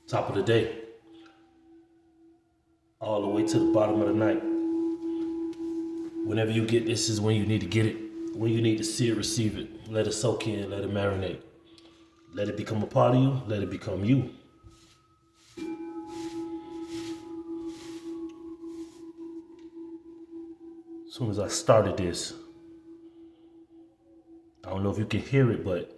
Top of the day, all the way to the bottom of the night. Whenever you get this is when you need to get it. When you need to see it, receive it. Let it soak in, let it marinate. Let it become a part of you, let it become you. As soon as I started this, I don't know if you can hear it, but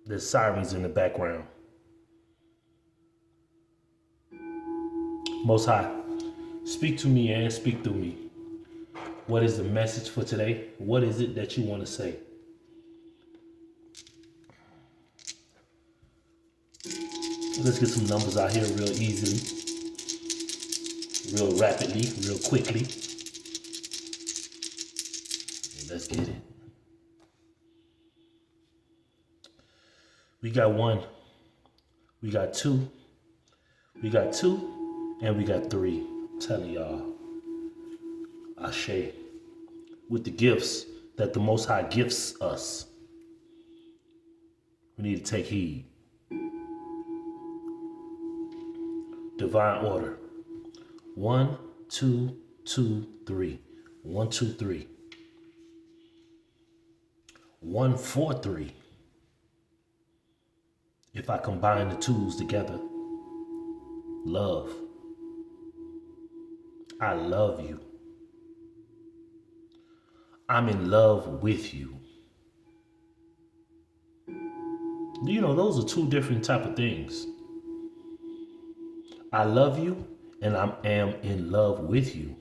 there's sirens in the background. Most High, speak to me and speak through me. What is the message for today? What is it that you want to say? Let's get some numbers out here real easily, real rapidly, real quickly. Let's get it. We got one, we got two, and we got three. I'm telling y'all, Ashe, with the gifts that the Most High gifts us, we need to take heed. Divine order. 1, 2, 2, 3. 1, 2, 3. 1, 4, 3. If I combine the twos together, love. I love you. I'm in love with you. You know, those are two different type of things. I love you and I am in love with you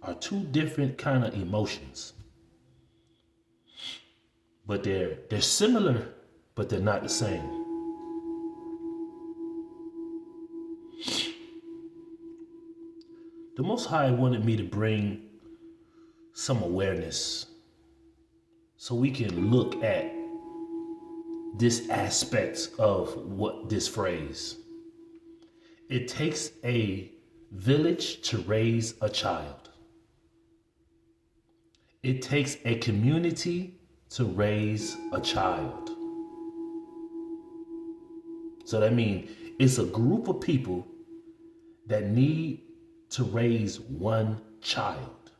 are two different kind of emotions. But they're similar, but they're not the same. The Most High wanted me to bring some awareness so we can look at this aspect of what this phrase. It takes a village to raise a child. It takes a community to raise a child. So that means it's a group of people that need to raise one child.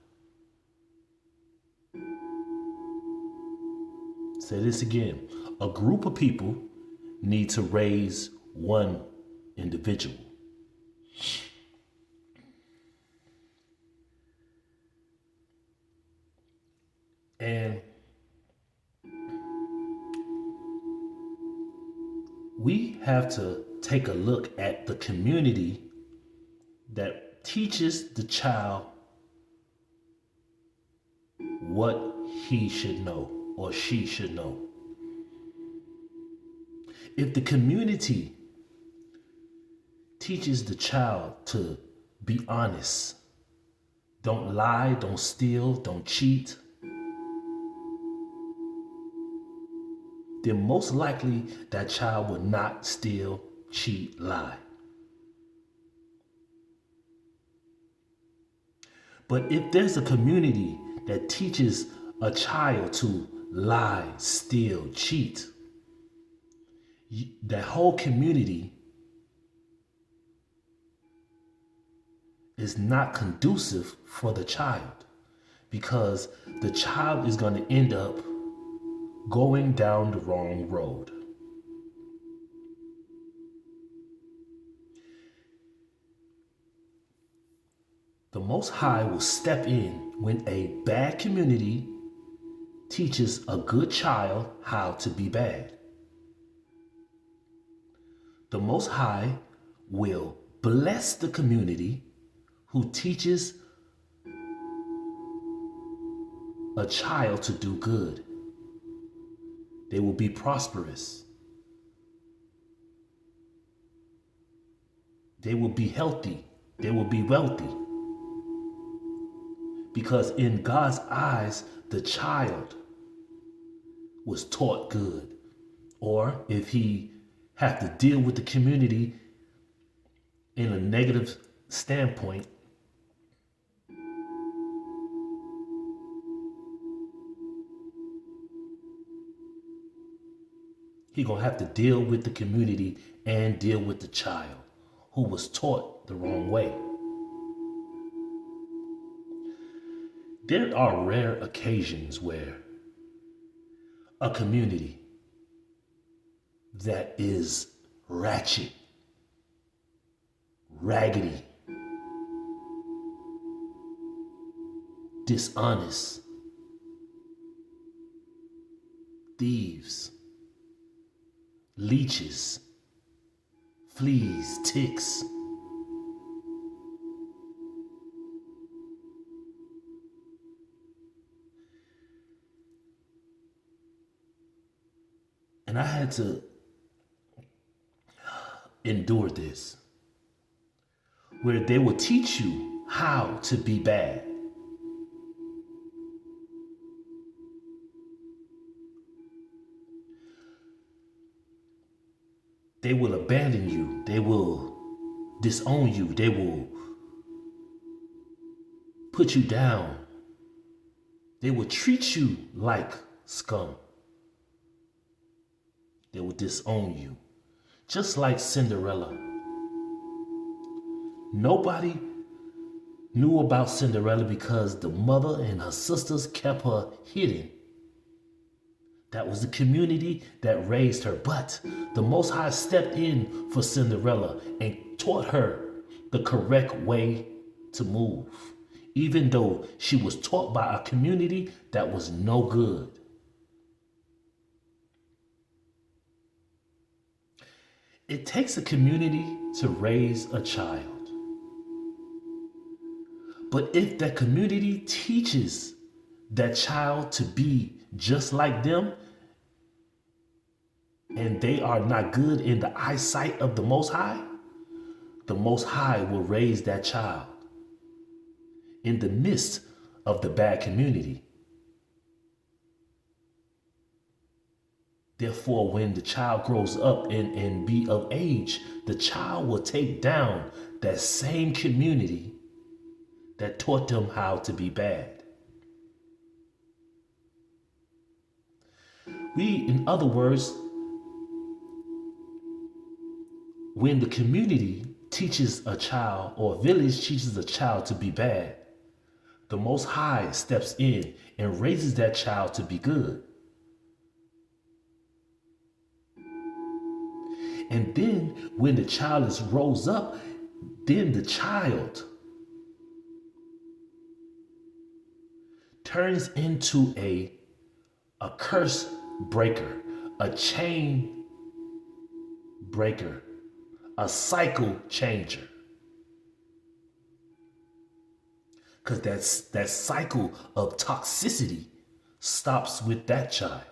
Say this again. A group of people need to raise one individual. And we have to take a look at the community that teaches the child what he should know or she should know. If the community teaches the child to be honest, don't lie, don't steal, don't cheat, then most likely that child will not steal, cheat, lie. But if there's a community that teaches a child to lie, steal, cheat, that whole community is not conducive for the child, because the child is going to end up going down the wrong road. The Most High will step in when a bad community teaches a good child how to be bad. The Most High will bless the community who teaches a child to do good. They will be prosperous. They will be healthy. They will be wealthy. Because in God's eyes, the child was taught good. Or if he had to deal with the community in a negative standpoint, He gonna have to deal with the community and deal with the child who was taught the wrong way. There are rare occasions where a community that is ratchet, raggedy, dishonest, thieves, leeches, fleas, ticks. And I had to endure this, where they will teach you how to be bad. They will abandon you. They will disown you. They will put you down. They will treat you like scum. They will disown you. Just like Cinderella. Nobody knew about Cinderella because the mother and her sisters kept her hidden. That was the community that raised her. But the Most High stepped in for Cinderella and taught her the correct way to move, even though she was taught by a community that was no good. It takes a community to raise a child. But if that community teaches that child to be just like them, and they are not good in the eyesight of the Most High will raise that child in the midst of the bad community. Therefore, when the child grows up and be of age, the child will take down that same community that taught them how to be bad. In other words, when the community teaches a child or a village teaches a child to be bad, the Most High steps in and raises that child to be good. And then when the child is rose up, then the child turns into a curse breaker, a chain breaker, a cycle changer. Because that cycle of toxicity stops with that child.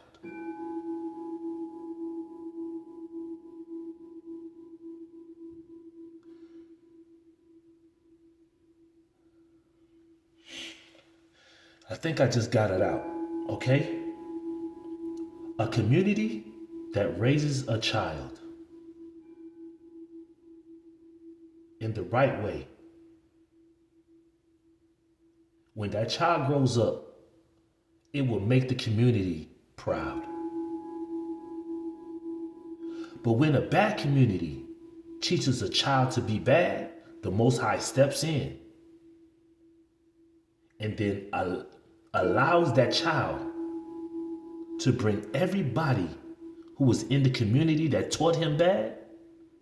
I think I just got it out, okay? A community that raises a child in the right way. When that child grows up, it will make the community proud. But when a bad community teaches a child to be bad, the Most High steps in and then allows that child to bring everybody who was in the community that taught him bad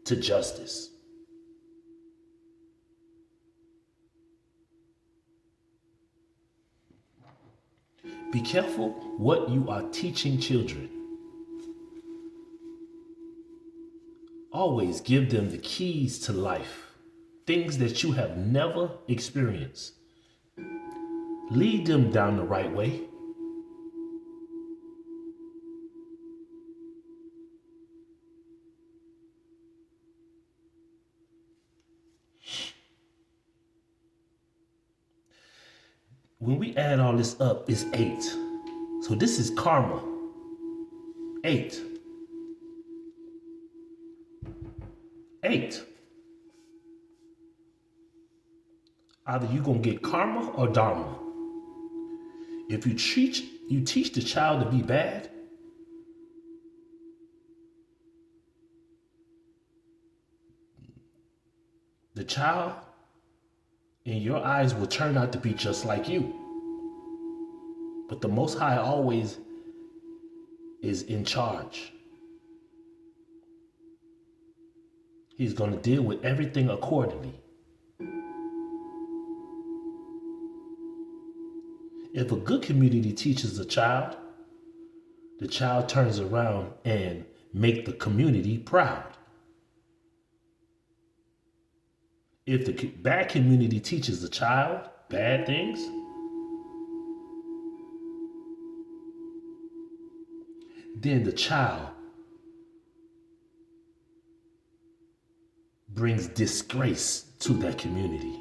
to justice. Be careful what you are teaching children. Always give them the keys to life, things that you have never experienced. Lead them down the right way. When we add all this up, it's 8. So this is karma. 8. 8. Either you're going to get karma or dharma. If you teach the child to be bad, The child in your eyes will turn out to be just like you. But the Most High always is in charge. He's going to deal with everything accordingly. If a good community teaches a child, the child turns around and make the community proud. If the bad community teaches the child bad things, then the child brings disgrace to that community.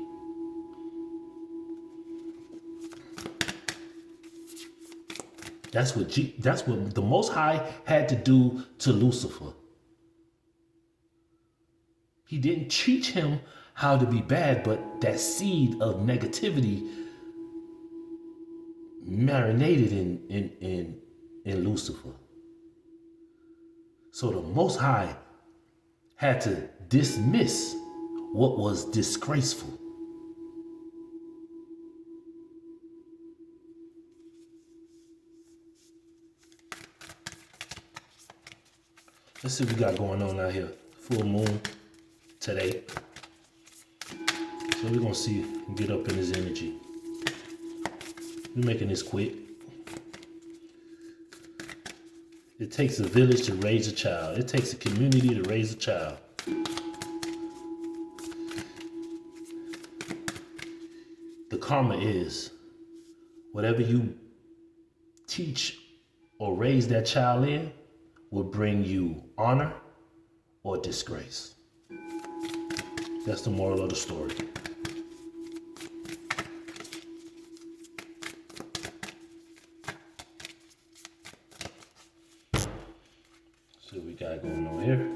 That's what the Most High had to do to Lucifer. He didn't teach him how to be bad, but that seed of negativity marinated in Lucifer. So the Most High had to dismiss what was disgraceful. Let's see what we got going on out here. Full moon today. So we're gonna see and get up in his energy. We're making this quick. It takes a village to raise a child. It takes a community to raise a child. The karma is whatever you teach or raise that child in will bring you honor or disgrace. That's the moral of the story. See what we got going on here.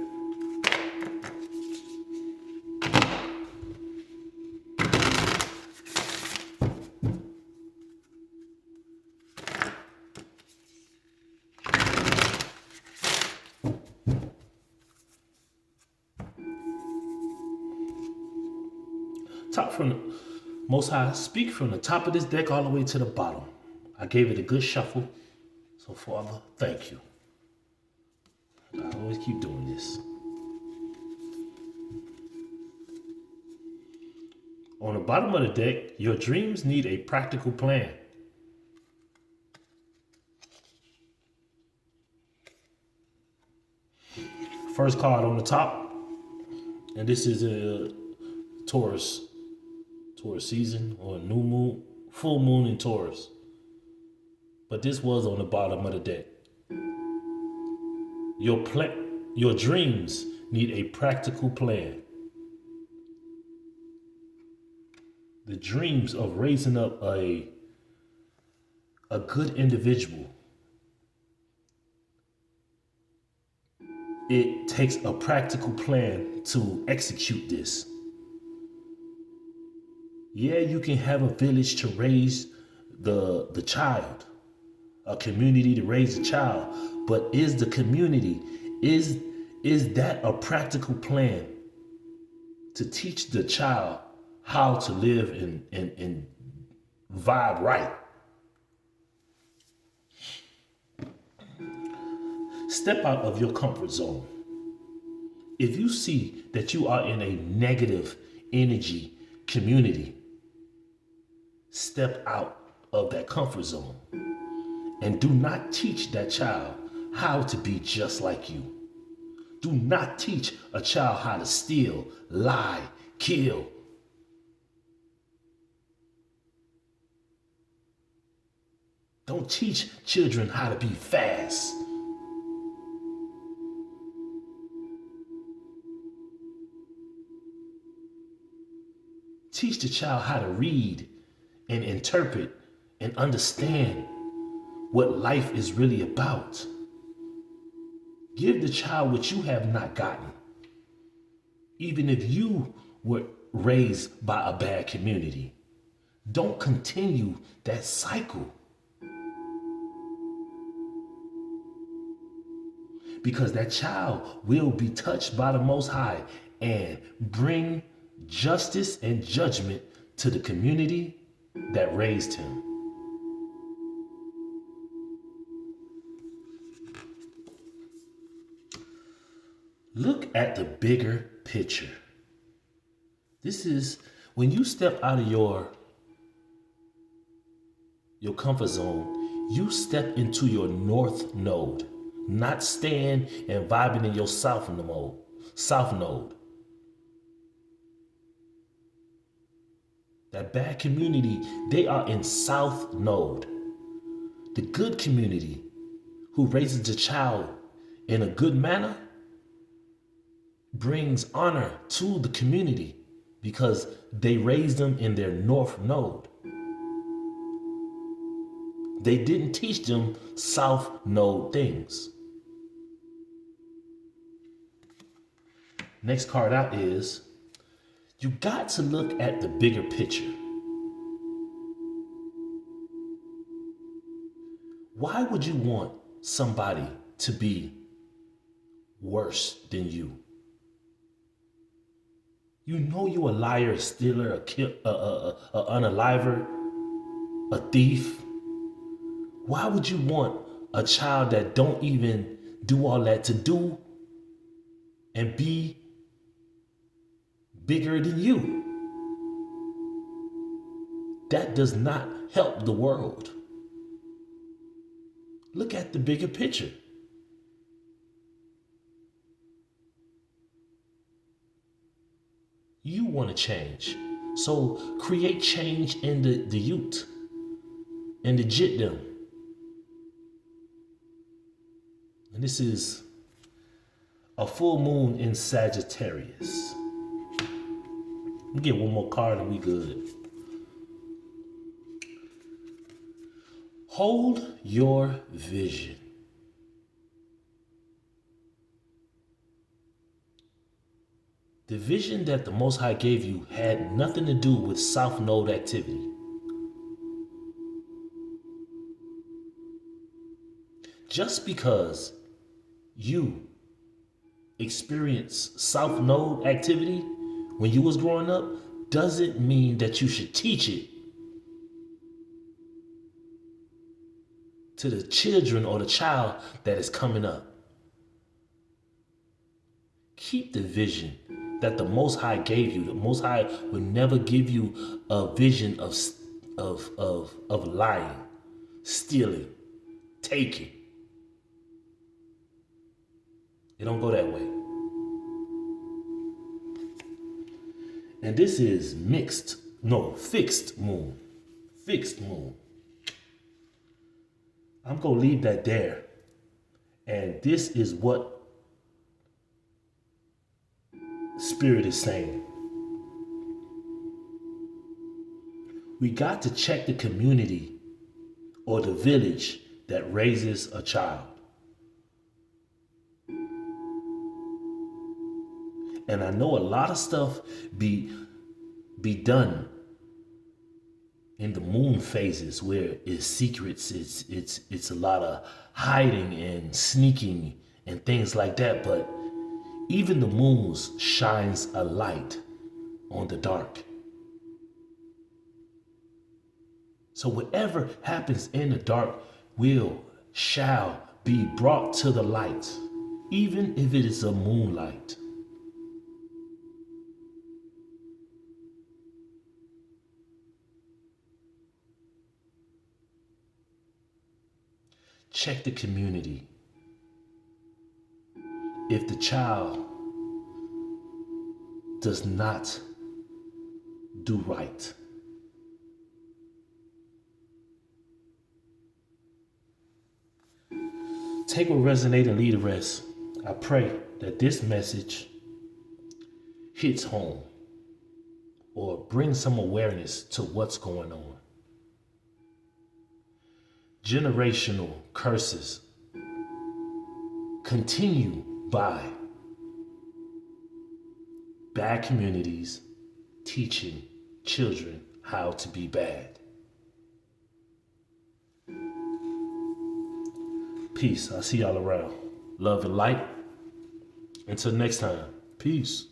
Top from the Most High, speak from the top of this deck all the way to the bottom. I gave it a good shuffle. So Father, thank you. I always keep doing this. On the bottom of the deck, your dreams need a practical plan. First card on the top, and this is a Taurus season, or new moon, full moon in Taurus. But this was on the bottom of the deck. Your dreams need a practical plan. The dreams of raising up a good individual, it takes a practical plan to execute this. Yeah, you can have a village to raise the child, a community to raise a child, but is the community, is that a practical plan to teach the child how to live and vibe right? Step out of your comfort zone. If you see that you are in a negative energy community, step out of that comfort zone and do not teach that child how to be just like you. Do not teach a child how to steal, lie, kill. Don't teach children how to be fast. Teach the child how to read and interpret and understand what life is really about. Give the child what you have not gotten. Even if you were raised by a bad community, don't continue that cycle. Because that child will be touched by the Most High and bring justice and judgment to the community that raised him. Look at the bigger picture. This is when you step out of your comfort zone, you step into your north node, not staying and vibing in your south node. That bad community, they are in south node. The good community who raises the child in a good manner brings honor to the community because they raised them in their north node. They didn't teach them south node things. Next card out is, you got to look at the bigger picture. Why would you want somebody to be worse than you? You know you a liar, a stealer, a unaliver, a thief. Why would you want a child that don't even do all that to do and be bigger than you? That does not help the world. Look at the bigger picture. You want to change. So create change in the youth, in the jit-dem. And this is a full moon in Sagittarius. We get one more card and we good. Hold your vision. The vision that the Most High gave you had nothing to do with South Node activity. Just because you experienced South Node activity when you was growing up doesn't mean that you should teach it to the children or the child that is coming up. Keep the vision that the Most High gave you. The Most High would never give you a vision of lying, stealing, taking. It don't go that way. And this is fixed moon. Fixed moon. I'm going to leave that there. And this is what Spirit is saying. We got to check the community or the village that raises a child. And I know a lot of stuff be done in the moon phases where it's secrets, it's a lot of hiding and sneaking and things like that, but even the moon shines a light on the dark. So whatever happens in the dark shall be brought to the light, even if it is a moonlight. Check the community. If the child does not do right, take what resonates and leave the rest. I pray that this message hits home or brings some awareness to what's going on. Generational curses continue by bad communities teaching children how to be bad. Peace. I'll see y'all around. Love and light. Until next time. Peace.